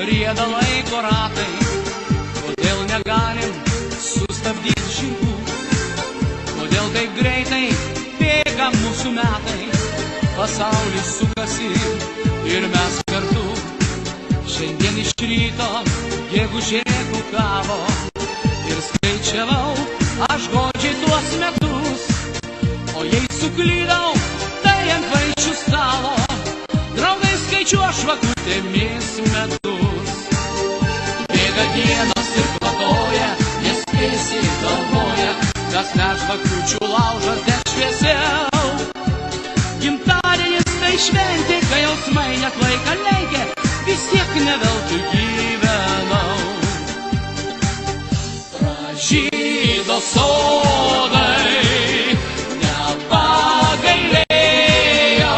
rieda laiko ratai, kodėl negalim sustabdyti žirgų, kodėl taip greitai bėga mūsų metai, pasaulis sukasi ir mes kartu. Šiandien iš ryto gegužė kukavo ir skaičiavau aš godžiai tuos metus, o jei suklydau, tai ant vaišių stalo draugai skaičiuo žvakutėmis metus. Bėga dienos ir kvatoja, nespėsi galvoja, kas ne žvakučių laužas deg šviesiau. Gimtadienis tai šventė, kai jausmai net laiką lenkia, vis tiek ne veltui gyvenau. Pražydo sodai, nepagailėjo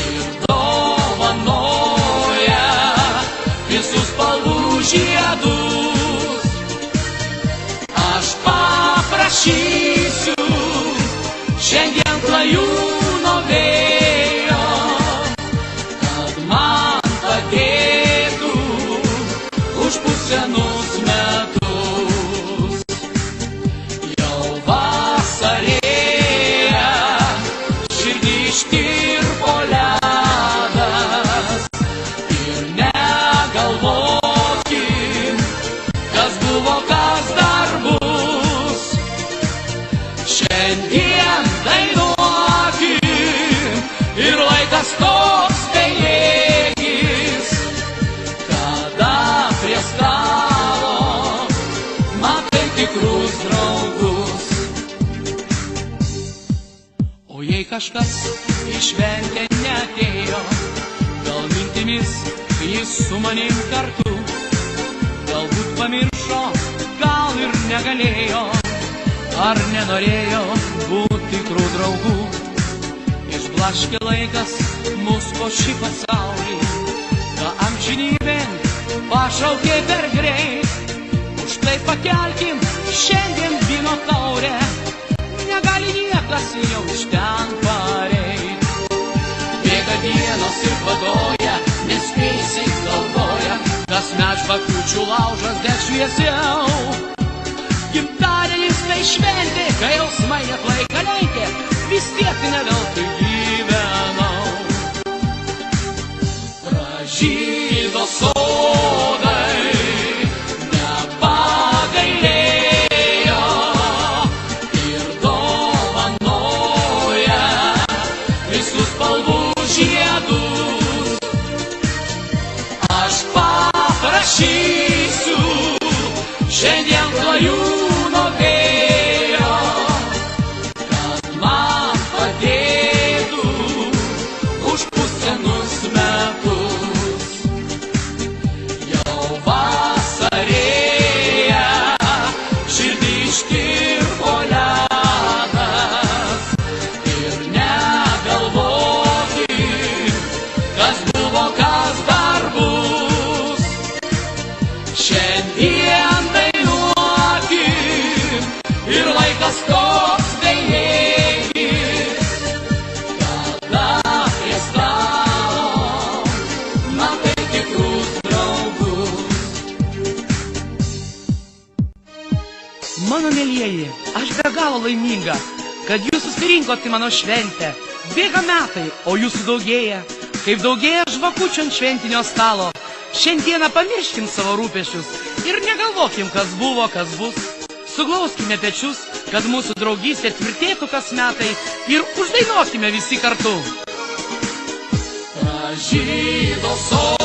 ir dovanoja visus spalvų žiedus. Aš paprašysiu šiandien klajūno vėjo, kad man padėtų užpūst senus metus. Jau vasarėja, širdį ištirpo ledas ir negalvokim, kas buvo, kas dar bus. Šiandien dainuokim ir laikas toks bejėgis, kada prie stalo matai tikrus draugus. O jei kažkas į šventę neatėjo, gal mintimis jis su manim kartu, galbūt pamiršo, gal ir negalėjo, ar nenorėjo būti tikrų draugų. Išblaškė laikas mus po šį pasaulį, tą amžinybėn pašaukė per greit. Už tai pakelkim šiandien vyno taurę, negali niekas jau iš ten pareit. Bėga dienos ir vadoja, nespėsi galvoja, kasmet žvakučių laužas deg šviesiau. Gimtadienis tai šventė, kai jausmai net laiką lenkia, vis tiek ne veltui gyvenau. Pražydo sodai, nepagailėjo ir dovanoja visus spalvų žiedus. Aš paprašysiu šiandien klajūno vėjo, kad man padėtų užpūst senus metus. Jau vasarėja, širdį ištirpo ledas ir negalvokim, kas buvo, kas dar bus. Šiandien dainuokim ir laikas toks bejėgis, kada prie stalo matai tikrus draugus. Mano mielieji, aš be galo laiminga, kad jūs susirinkot į mano šventę. Bėga metai, o jūsų daugėja, kaip daugėja žvakučių ant šventinio stalo. Šiandieną pamirškim savo rūpesčius ir negalvokim, kas buvo, kas bus. Suglauskime pečius, kad mūsų draugystė tvirtėtų kas metai ir uždainuokime visi kartu. Pražydo sodai.